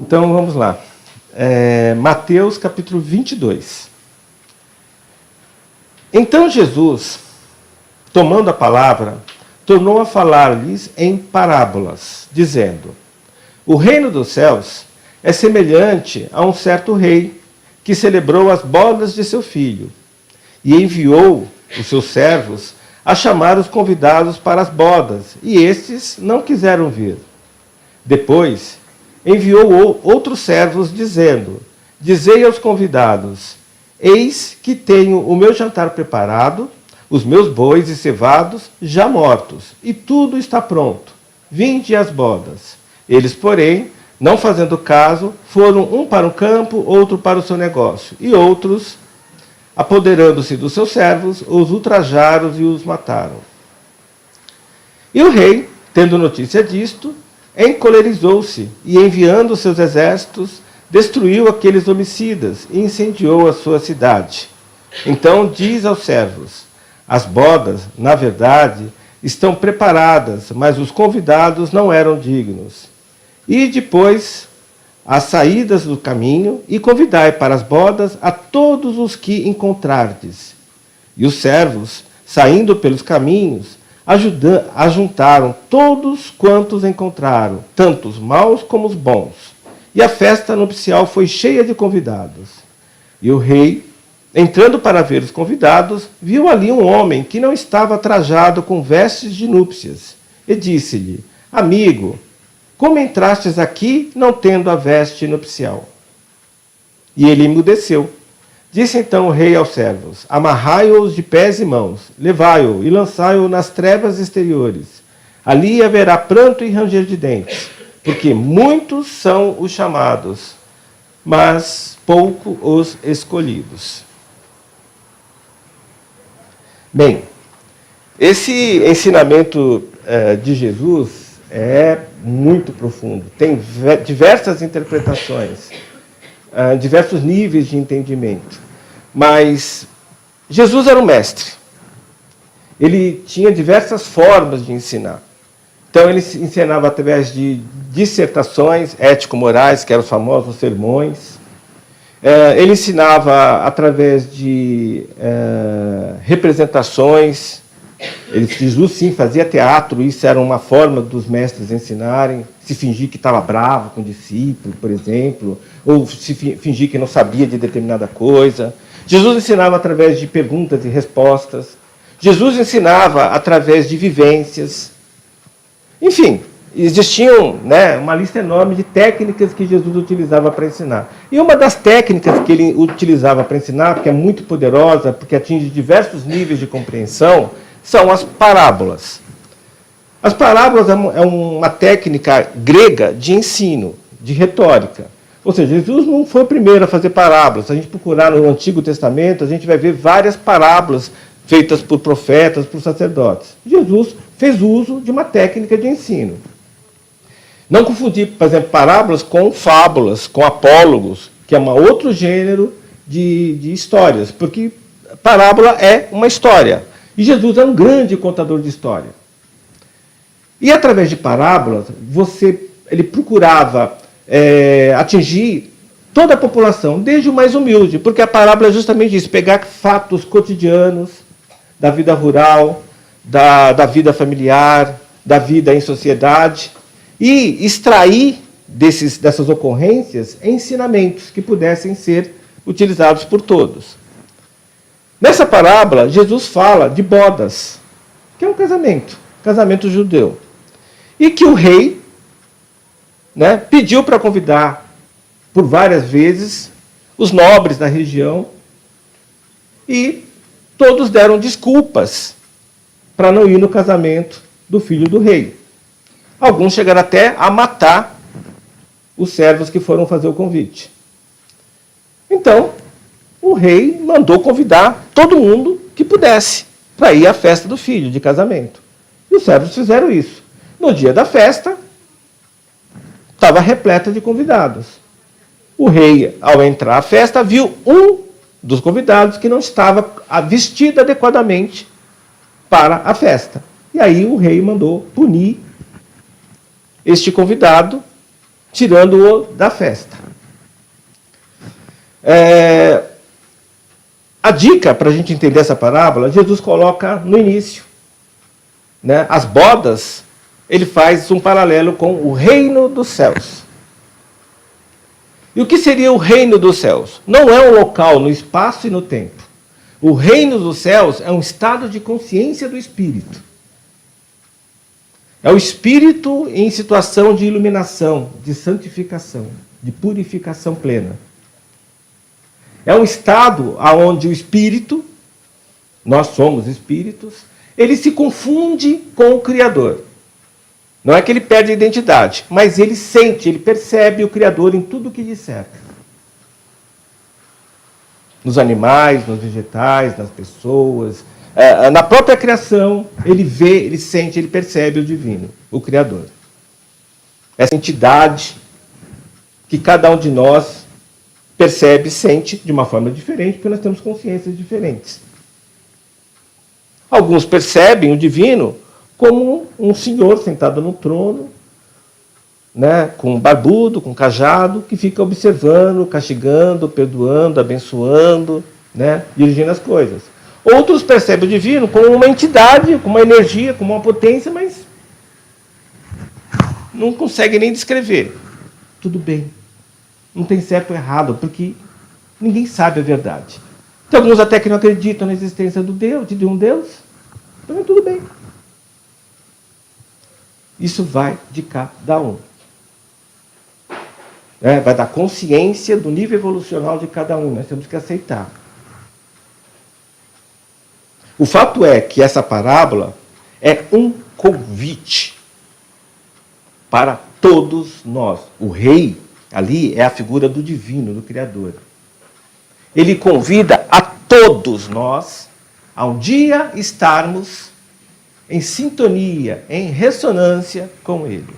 Então vamos lá. Mateus capítulo 22. Então Jesus, tomando a palavra, tornou a falar-lhes em parábolas, dizendo: O reino dos céus é semelhante a um certo rei que celebrou as bodas de seu filho e enviou os seus servos a chamar os convidados para as bodas, e estes não quiseram vir. Depois enviou outros servos, dizendo: Dizei aos convidados: Eis que tenho o meu jantar preparado, os meus bois e cevados já mortos, e tudo está pronto. Vinde às bodas. Eles, porém, não fazendo caso, foram um para o campo, outro para o seu negócio, e outros, apoderando-se dos seus servos, os ultrajaram e os mataram. E o rei, tendo notícia disto, encolerizou-se e, enviando seus exércitos, destruiu aqueles homicidas e incendiou a sua cidade. Então diz aos servos: As bodas, na verdade, estão preparadas, mas os convidados não eram dignos. E depois, as saídas do caminho, e convidai para as bodas a todos os que encontrardes. E os servos, saindo pelos caminhos, ajuntaram todos quantos encontraram, tanto os maus como os bons. E a festa nupcial foi cheia de convidados. E o rei, entrando para ver os convidados, viu ali um homem que não estava trajado com vestes de núpcias. E disse-lhe: Amigo, como entrastes aqui não tendo a veste nupcial? E ele emudeceu. Disse então o rei aos servos: Amarrai-o de pés e mãos, levai-o e lançai-o nas trevas exteriores. Ali haverá pranto e ranger de dentes, porque muitos são os chamados, mas pouco os escolhidos. Bem, esse ensinamento de Jesus é muito profundo. Tem diversas interpretações, diversos níveis de entendimento. Mas Jesus era um mestre. Ele tinha diversas formas de ensinar. Então ele ensinava através de dissertações ético-morais, que eram os famosos sermões. Ele ensinava através de representações. Jesus, sim, fazia teatro, isso era uma forma dos mestres ensinarem, se fingir que estava bravo com o discípulo, por exemplo, ou se fingir que não sabia de determinada coisa. Jesus ensinava através de perguntas e respostas. Jesus ensinava através de vivências. Enfim, existiam, uma lista enorme de técnicas que Jesus utilizava para ensinar. E uma das técnicas que ele utilizava para ensinar, porque é muito poderosa, porque atinge diversos níveis de compreensão, são as parábolas. As parábolas é uma técnica grega de ensino, de retórica. Ou seja, Jesus não foi o primeiro a fazer parábolas. Se a gente procurar no Antigo Testamento, a gente vai ver várias parábolas feitas por profetas, por sacerdotes. Jesus fez uso de uma técnica de ensino. Não confundir, por exemplo, parábolas com fábulas, com apólogos, que é um outro gênero de histórias, porque parábola é uma história. E Jesus é um grande contador de história. E através de parábolas, ele procurava atingir toda a população, desde o mais humilde, porque a parábola é justamente isso, pegar fatos cotidianos da vida rural, da vida familiar, da vida em sociedade, e extrair dessas ocorrências ensinamentos que pudessem ser utilizados por todos. Nessa parábola, Jesus fala de bodas, que é um casamento judeu. E que o rei pediu para convidar por várias vezes os nobres da região e todos deram desculpas para não ir no casamento do filho do rei. Alguns chegaram até a matar os servos que foram fazer o convite. Então, o rei mandou convidar todo mundo que pudesse para ir à festa do filho de casamento. E os servos fizeram isso. No dia da festa, estava repleta de convidados. O rei, ao entrar à festa, viu um dos convidados que não estava vestido adequadamente para a festa. E aí o rei mandou punir este convidado tirando-o da festa. A dica para a gente entender essa parábola, Jesus coloca no início. Né? As bodas, ele faz um paralelo com o reino dos céus. E o que seria o reino dos céus? Não é um local no espaço e no tempo. O reino dos céus é um estado de consciência do espírito. É o espírito em situação de iluminação, de santificação, de purificação plena. É um estado onde o espírito, nós somos espíritos, ele se confunde com o Criador. Não é que ele perde a identidade, mas ele sente, ele percebe o Criador em tudo que lhe cerca. Nos animais, nos vegetais, nas pessoas, na própria criação, ele vê, ele sente, ele percebe o divino, o Criador. Essa entidade que cada um de nós percebe e sente de uma forma diferente, porque nós temos consciências diferentes. Alguns percebem o divino como um senhor sentado no trono, né, com barbudo, com cajado, que fica observando, castigando, perdoando, abençoando, né, dirigindo as coisas. Outros percebem o divino como uma entidade, como uma energia, como uma potência, mas não conseguem nem descrever. Tudo bem. Não tem certo ou errado, porque ninguém sabe a verdade. Tem alguns até que não acreditam na existência de um Deus. Então, tudo bem. Isso vai de cada um. Vai da consciência do nível evolucional de cada um. Nós temos que aceitar. O fato é que essa parábola é um convite para todos nós. O rei ali é a figura do divino, do Criador. Ele convida a todos nós a um dia estarmos em sintonia, em ressonância com Ele.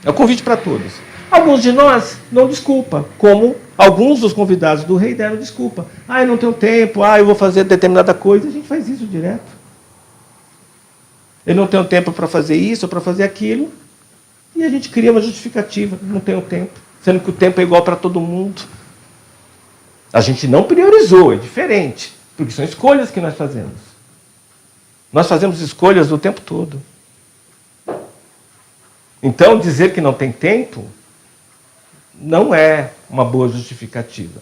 É um convite para todos. Alguns de nós não desculpa, como alguns dos convidados do rei deram desculpa. Eu não tenho tempo, eu vou fazer determinada coisa. A gente faz isso direto. Eu não tenho tempo para fazer isso, para fazer aquilo. E a gente cria uma justificativa, não tenho tempo. Sendo que o tempo é igual para todo mundo. A gente não priorizou, é diferente. Porque são escolhas que nós fazemos. Nós fazemos escolhas o tempo todo. Então, dizer que não tem tempo não é uma boa justificativa.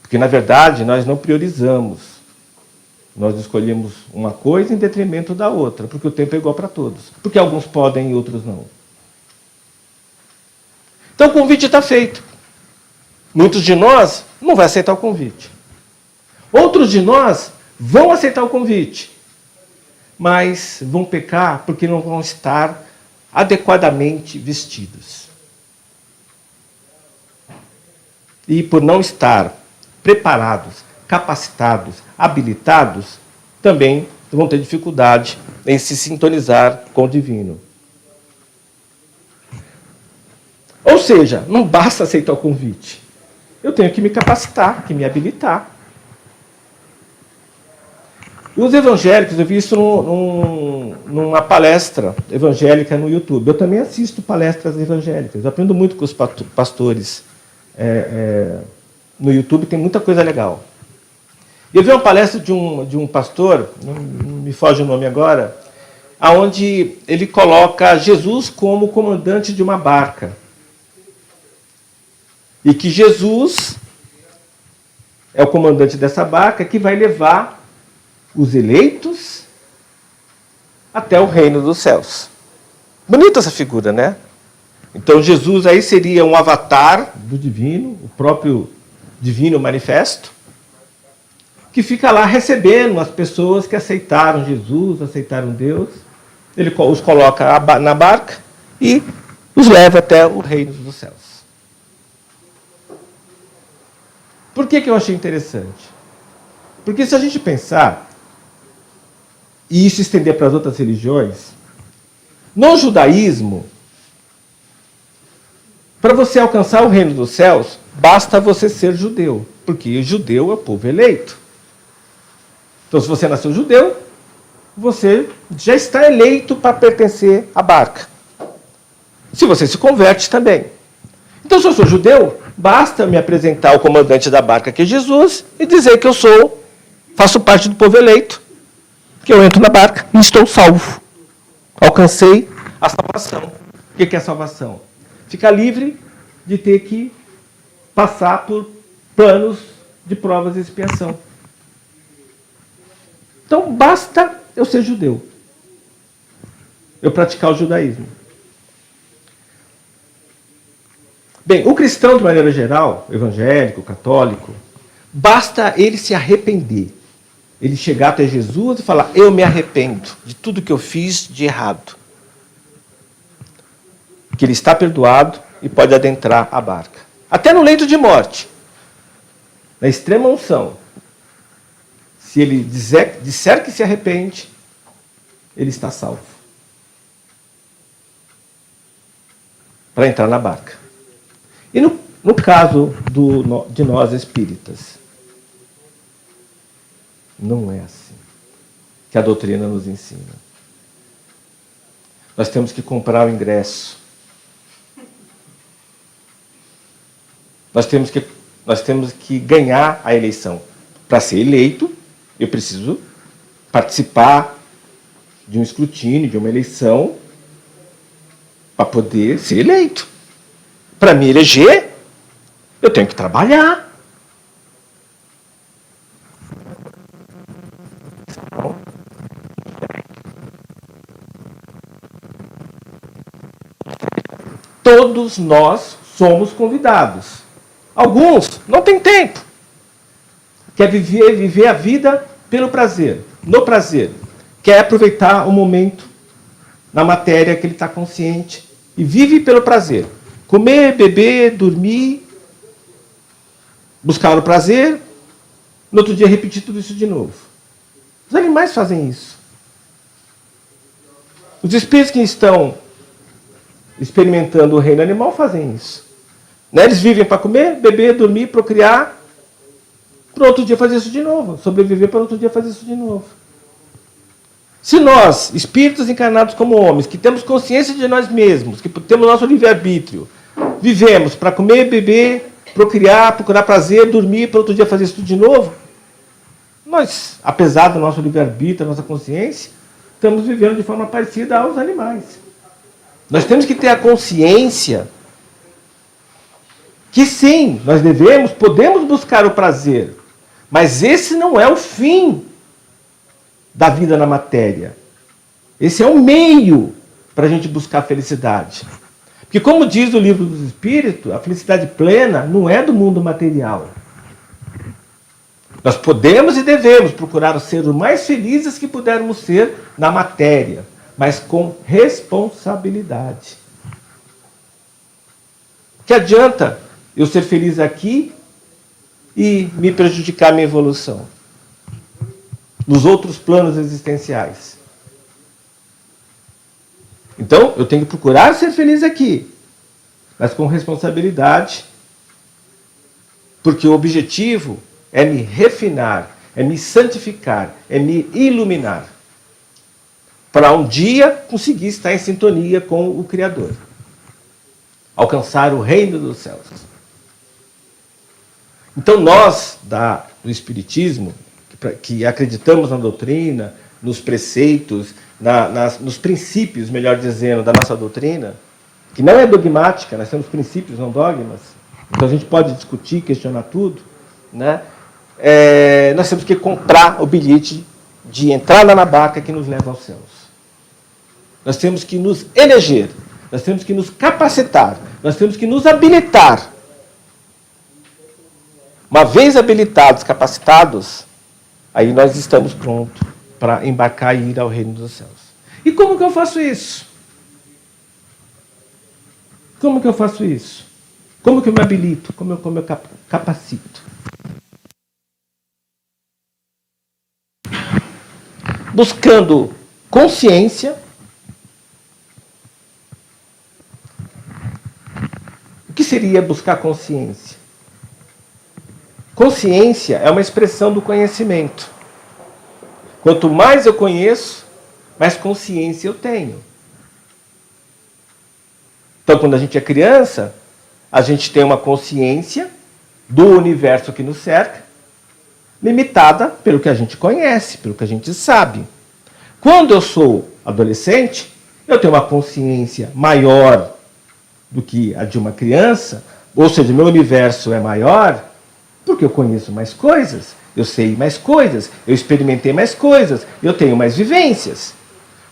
Porque, na verdade, nós não priorizamos. Nós escolhemos uma coisa em detrimento da outra, porque o tempo é igual para todos. Porque alguns podem e outros não. Então, o convite está feito. Muitos de nós não vão aceitar o convite. Outros de nós vão aceitar o convite, mas vão pecar porque não vão estar adequadamente vestidos. E por não estar preparados, capacitados, habilitados, também vão ter dificuldade em se sintonizar com o divino. Ou seja, não basta aceitar o convite. Eu tenho que me capacitar, que me habilitar. Os evangélicos, eu vi isso numa palestra evangélica no YouTube. Eu também assisto palestras evangélicas. Eu aprendo muito com os pastores no YouTube, tem muita coisa legal. Eu vi uma palestra de um pastor, não me foge o nome agora, onde ele coloca Jesus como comandante de uma barca. E que Jesus é o comandante dessa barca que vai levar os eleitos até o reino dos céus. Bonita essa figura, né? Então Jesus aí seria um avatar do divino, o próprio divino manifesto, que fica lá recebendo as pessoas que aceitaram Jesus, aceitaram Deus. Ele os coloca na barca e os leva até o reino dos céus. Por que eu achei interessante? Porque se a gente pensar, e isso estender para as outras religiões, no judaísmo, para você alcançar o reino dos céus, basta você ser judeu, porque o judeu é o povo eleito. Então, se você nasceu judeu, você já está eleito para pertencer à barca. se você se converte também. Então, se eu sou judeu, basta me apresentar ao comandante da barca, que é Jesus, e dizer que eu faço parte do povo eleito, que eu entro na barca e estou salvo. Alcancei a salvação. O que é a salvação? Ficar livre de ter que passar por planos de provas de expiação. Então, basta eu ser judeu. Eu praticar o judaísmo. Bem, o cristão, de maneira geral, evangélico, católico, basta ele se arrepender. Ele chegar até Jesus e falar, eu me arrependo de tudo que eu fiz de errado. Que ele está perdoado e pode adentrar a barca. Até no leito de morte. Na extrema unção. Se ele disser que se arrepende, ele está salvo. Para entrar na barca. E no caso de nós espíritas, não é assim que a doutrina nos ensina. Nós temos que comprar o ingresso. Nós temos que ganhar a eleição. Para ser eleito, eu preciso participar de um escrutínio, de uma eleição, para poder ser eleito. Para me eleger, eu tenho que trabalhar. Todos nós somos convidados. Alguns não têm tempo. Quer viver a vida pelo prazer, no prazer. Quer aproveitar o momento na matéria que ele está consciente e vive pelo prazer. Comer, beber, dormir, buscar o prazer, no outro dia repetir tudo isso de novo. Os animais fazem isso. Os espíritos que estão experimentando o reino animal fazem isso. Né? Eles vivem para comer, beber, dormir, procriar, para outro dia fazer isso de novo. Sobreviver para outro dia fazer isso de novo. Se nós, espíritos encarnados como homens, que temos consciência de nós mesmos, que temos nosso livre-arbítrio, vivemos para comer, beber, procriar, procurar prazer, dormir, para outro dia fazer isso tudo de novo, nós, apesar do nosso livre-arbítrio, da nossa consciência, estamos vivendo de forma parecida aos animais. Nós temos que ter a consciência que sim, nós podemos buscar o prazer, mas esse não é o fim da vida na matéria. Esse é o meio para a gente buscar a felicidade. Porque como diz o livro dos Espíritos, a felicidade plena não é do mundo material. Nós podemos e devemos procurar ser o mais felizes que pudermos ser na matéria, mas com responsabilidade. Que adianta eu ser feliz aqui e me prejudicar a minha evolução nos outros planos existenciais? Então, eu tenho que procurar ser feliz aqui, mas com responsabilidade, porque o objetivo é me refinar, é me santificar, é me iluminar, para um dia conseguir estar em sintonia com o Criador, alcançar o reino dos céus. Então nós, do Espiritismo, que acreditamos na doutrina, nos preceitos, nos princípios, melhor dizendo, da nossa doutrina, que não é dogmática, nós temos princípios, não dogmas, então a gente pode discutir, questionar tudo, né? Nós temos que comprar o bilhete de entrar na barca que nos leva aos céus. Nós temos que nos eleger, nós temos que nos capacitar, nós temos que nos habilitar. Uma vez habilitados, capacitados, aí nós estamos prontos para embarcar e ir ao reino dos céus. E como que eu faço isso? Como que eu faço isso? Como que eu me habilito? Como eu capacito? Buscando consciência. O que seria buscar consciência? Consciência é uma expressão do conhecimento. Quanto mais eu conheço, mais consciência eu tenho. Então, quando a gente é criança, a gente tem uma consciência do universo que nos cerca, limitada pelo que a gente conhece, pelo que a gente sabe. Quando eu sou adolescente, eu tenho uma consciência maior do que a de uma criança, ou seja, meu universo é maior, porque eu conheço mais coisas, eu sei mais coisas, eu experimentei mais coisas, eu tenho mais vivências.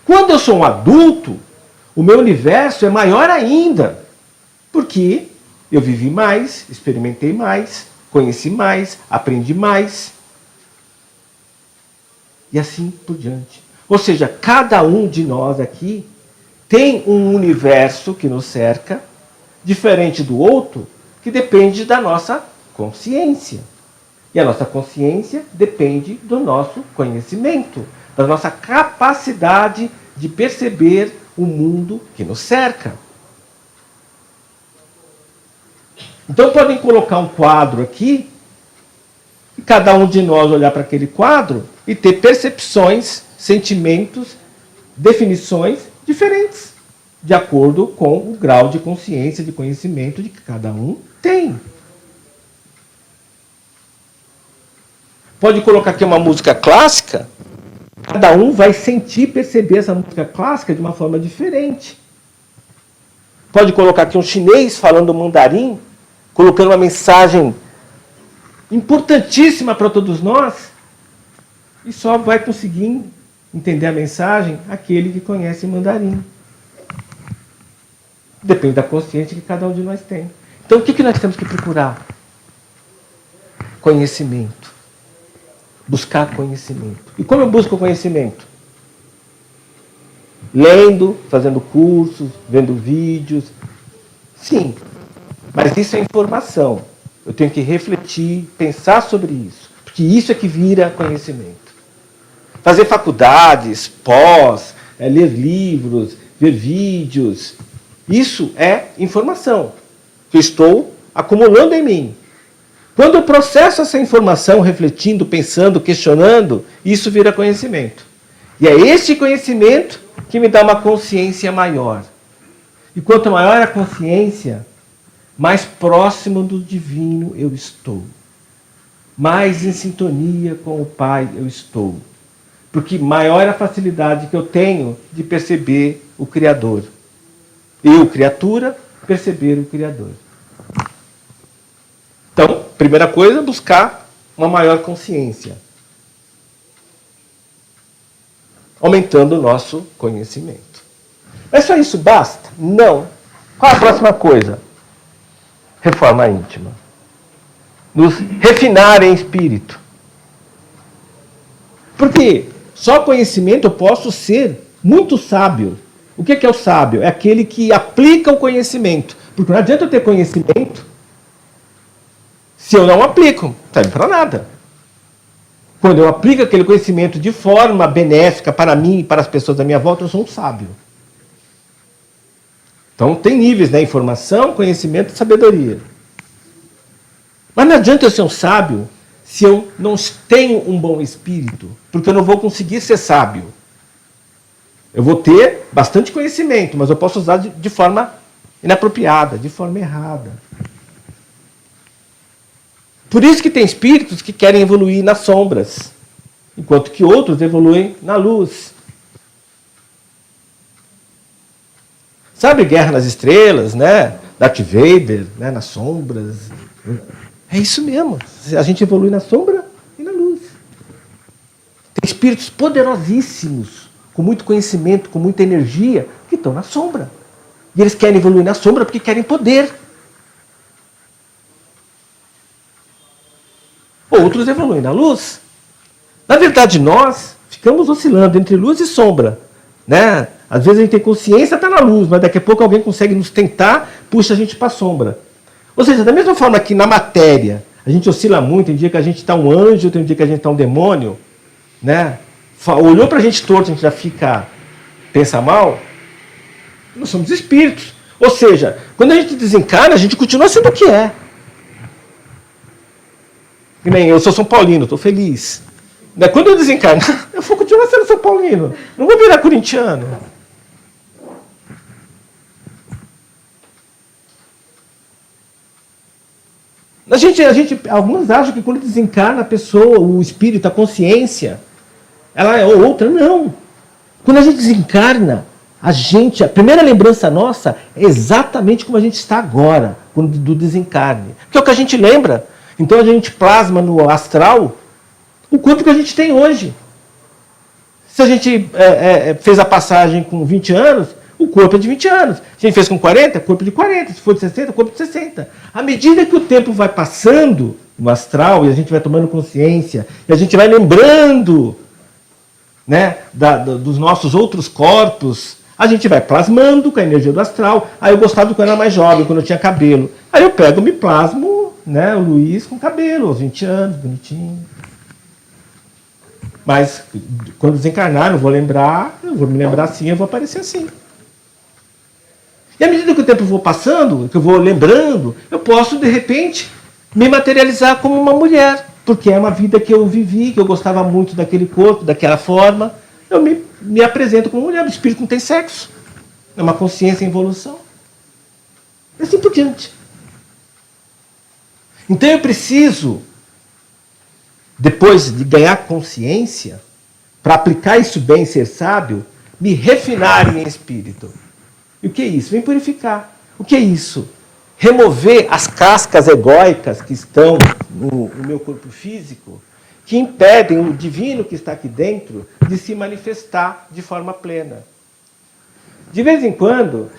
Quando eu sou um adulto, o meu universo é maior ainda, porque eu vivi mais, experimentei mais, conheci mais, aprendi mais. E assim por diante. Ou seja, cada um de nós aqui tem um universo que nos cerca, diferente do outro, que depende da nossa consciência. E a nossa consciência depende do nosso conhecimento, da nossa capacidade de perceber o mundo que nos cerca. Então podem colocar um quadro aqui, e cada um de nós olhar para aquele quadro e ter percepções, sentimentos, definições diferentes, de acordo com o grau de consciência, de conhecimento de que cada um tem. Pode colocar aqui uma música clássica, cada um vai sentir, perceber essa música clássica de uma forma diferente. Pode colocar aqui um chinês falando mandarim, colocando uma mensagem importantíssima para todos nós, e só vai conseguir entender a mensagem aquele que conhece mandarim. Depende da consciência que cada um de nós tem. Então o que nós temos que procurar? Conhecimento. Buscar conhecimento. E como eu busco conhecimento? Lendo, fazendo cursos, vendo vídeos. Sim, mas isso é informação. Eu tenho que refletir, pensar sobre isso. Porque isso é que vira conhecimento. Fazer faculdades, pós, ler livros, ver vídeos. Isso é informação que eu estou acumulando em mim. Quando eu processo essa informação, refletindo, pensando, questionando, isso vira conhecimento. E é este conhecimento que me dá uma consciência maior. E quanto maior a consciência, mais próximo do divino eu estou. Mais em sintonia com o Pai eu estou. Porque maior a facilidade que eu tenho de perceber o Criador. Eu, criatura, perceber o Criador. Então, primeira coisa, buscar uma maior consciência. Aumentando o nosso conhecimento. Mas só isso basta? Não. Qual a próxima coisa? Reforma íntima. Nos refinar em espírito. Porque só conhecimento eu posso ser muito sábio. O que é o sábio? É aquele que aplica o conhecimento. Porque não adianta eu ter conhecimento se eu não aplico. Não serve para nada. Quando eu aplico aquele conhecimento de forma benéfica para mim e para as pessoas da minha volta, eu sou um sábio. Então tem níveis, né? Informação, conhecimento e sabedoria. Mas não adianta eu ser um sábio se eu não tenho um bom espírito, porque eu não vou conseguir ser sábio. Eu vou ter bastante conhecimento, mas eu posso usar de forma inapropriada, de forma errada. Por isso que tem espíritos que querem evoluir nas sombras, enquanto que outros evoluem na luz. Sabe Guerra nas Estrelas, né? Darth Vader, né? Nas sombras. É isso mesmo. A gente evolui na sombra e na luz. Tem espíritos poderosíssimos, com muito conhecimento, com muita energia, que estão na sombra. E eles querem evoluir na sombra porque querem poder. Outros evoluem na luz. Na verdade, nós ficamos oscilando entre luz e sombra. Né? Às vezes a gente tem consciência, está na luz, mas daqui a pouco alguém consegue nos tentar, puxa a gente para a sombra. Ou seja, da mesma forma que na matéria a gente oscila muito, tem dia que a gente está um anjo, tem dia que a gente está um demônio, né? Olhou para a gente torto, a gente já pensa mal. Nós somos espíritos. Ou seja, quando a gente desencarna, a gente continua sendo o que é. Que nem eu sou São Paulino, estou feliz. Quando eu desencarnar, eu vou continuar sendo São Paulino. Não vou virar corintiano. Alguns acham que quando desencarna a pessoa, o espírito, a consciência, ela é outra. Não. Quando a gente desencarna, a primeira lembrança nossa é exatamente como a gente está agora, do desencarne. Que é o que a gente lembra. Então a gente plasma no astral o corpo que a gente tem hoje. Se a gente fez a passagem com 20 anos, o corpo é de 20 anos. Se a gente fez com 40, corpo de 40. Se for de 60, corpo de 60. À medida que o tempo vai passando no astral, e a gente vai tomando consciência, e a gente vai lembrando, né, dos nossos outros corpos, a gente vai plasmando com a energia do astral. Aí eu gostava quando eu era mais jovem, quando eu tinha cabelo. Aí eu pego, me plasmo, né, o Luiz com cabelo, aos 20 anos, bonitinho. Mas quando desencarnar, eu vou me lembrar assim, eu vou aparecer assim. E à medida que o tempo for passando, que eu vou lembrando, eu posso, de repente, me materializar como uma mulher. Porque é uma vida que eu vivi, que eu gostava muito daquele corpo, daquela forma. Eu me apresento como mulher. O espírito não tem sexo. É uma consciência em evolução. E assim por diante. Então eu preciso, depois de ganhar consciência, para aplicar isso bem, ser sábio, me refinar em espírito. E o que é isso? Vem purificar. O que é isso? Remover as cascas egóicas que estão no meu corpo físico, que impedem o divino que está aqui dentro de se manifestar de forma plena. De vez em quando,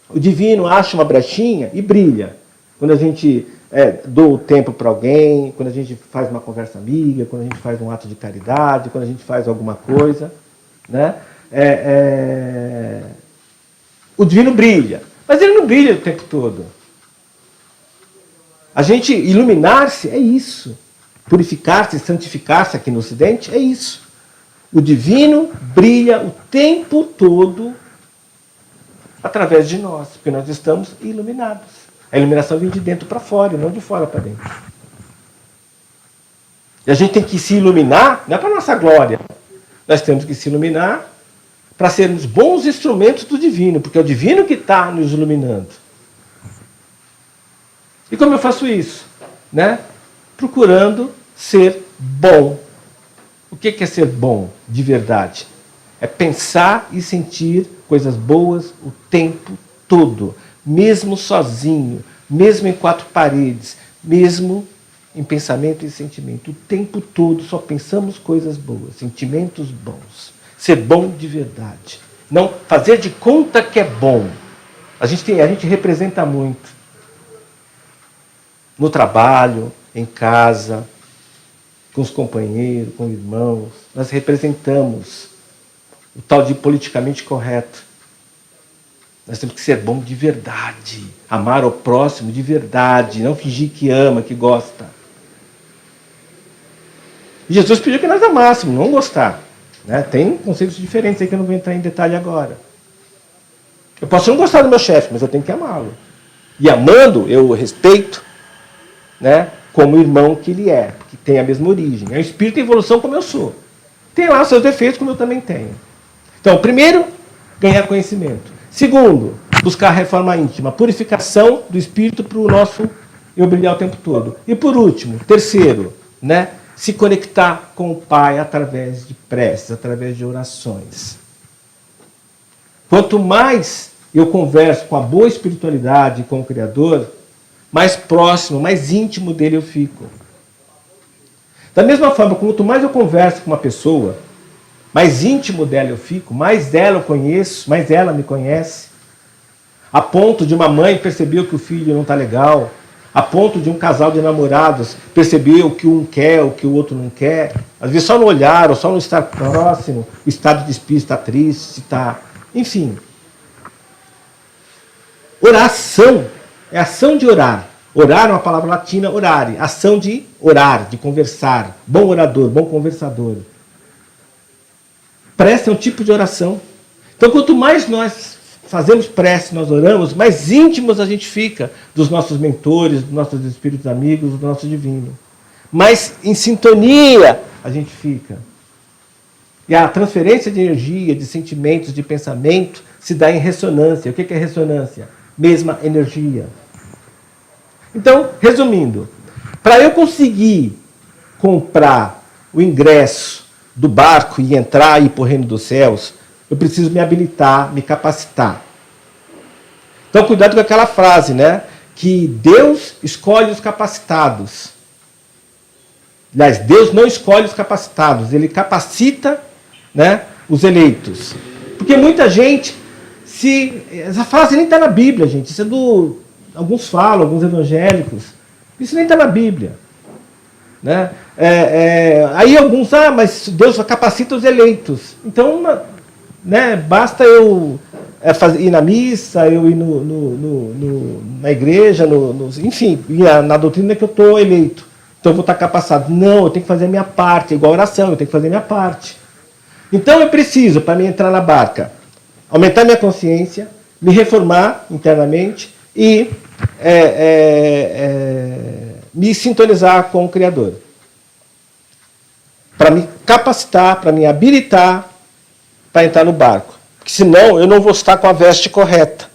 o divino acha uma brechinha e brilha. Quando a gente doa o tempo para alguém, quando a gente faz uma conversa amiga, quando a gente faz um ato de caridade, quando a gente faz alguma coisa, né? O divino brilha, mas ele não brilha o tempo todo. A gente iluminar-se é isso. Purificar-se, santificar-se aqui no Ocidente é isso. O divino brilha o tempo todo através de nós, porque nós estamos iluminados. A iluminação vem de dentro para fora, não de fora para dentro. E a gente tem que se iluminar, não é para a nossa glória. Nós temos que se iluminar para sermos bons instrumentos do divino, porque é o divino que está nos iluminando. E como eu faço isso? Né? Procurando ser bom. O que é ser bom de verdade? É pensar e sentir coisas boas o tempo todo, mesmo sozinho, mesmo em quatro paredes, mesmo em pensamento e sentimento. O tempo todo só pensamos coisas boas, sentimentos bons. Ser bom de verdade. Não fazer de conta que é bom. A gente representa muito. No trabalho, em casa, com os companheiros, com irmãos. Nós representamos o tal de politicamente correto. Nós temos que ser bom de verdade. Amar o próximo de verdade. Não fingir que ama, que gosta. Jesus pediu que nós amássemos, não gostar. Né? Tem conceitos diferentes aí que eu não vou entrar em detalhe agora. Eu posso não gostar do meu chefe, mas eu tenho que amá-lo. E amando, eu o respeito, né, como irmão que ele é, que tem a mesma origem. É um espírito em evolução como eu sou. Tem lá os seus defeitos como eu também tenho. Então, primeiro, ganhar conhecimento. Segundo, buscar a reforma íntima, purificação do espírito para o nosso eu brilhar o tempo todo. E por último, terceiro, né, se conectar com o Pai através de preces, através de orações. Quanto mais eu converso com a boa espiritualidade, com o Criador, mais próximo, mais íntimo dele eu fico. Da mesma forma, quanto mais eu converso com uma pessoa, mais íntimo dela eu fico, mais dela eu conheço, mais ela me conhece. A ponto de uma mãe perceber que o filho não está legal, a ponto de um casal de namorados perceber o que um quer, o que o outro não quer. Às vezes só no olhar, ou só no estar próximo, o estado de espírito está triste, está... Enfim. Oração é ação de orar. Orar é uma palavra latina, orare. Ação de orar, de conversar. Bom orador, bom conversador. Prece é um tipo de oração. Então, quanto mais nós fazemos prece, nós oramos, mais íntimos a gente fica dos nossos mentores, dos nossos espíritos amigos, do nosso divino. Mais em sintonia a gente fica. E a transferência de energia, de sentimentos, de pensamento, se dá em ressonância. O que é ressonância? Mesma energia. Então, resumindo, Para eu conseguir comprar o ingresso do barco e entrar e ir para o reino dos céus, eu preciso me habilitar, me capacitar. Então, cuidado com aquela frase, né? Que Deus escolhe os capacitados. Aliás, Deus não escolhe os capacitados, Ele capacita, né, os eleitos. Porque muita gente, essa frase nem está na Bíblia, gente. Isso é alguns falam, alguns evangélicos. Isso nem está na Bíblia. Né? Aí alguns, mas Deus capacita os eleitos. Então, né, basta eu ir na missa, eu ir na igreja, enfim, na doutrina que eu estou eleito. Então eu vou estar capacitado. Não, eu tenho que fazer a minha parte, igual a oração, eu tenho que fazer a minha parte. Então eu preciso, para mim entrar na barca, aumentar minha consciência, me reformar internamente e me sintonizar com o Criador. Para me capacitar, para me habilitar para entrar no barco. Porque senão eu não vou estar com a veste correta.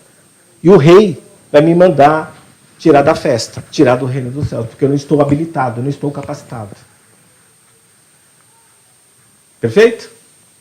E o rei vai me mandar tirar da festa, tirar do reino dos céus, porque eu não estou habilitado, eu não estou capacitado. Perfeito?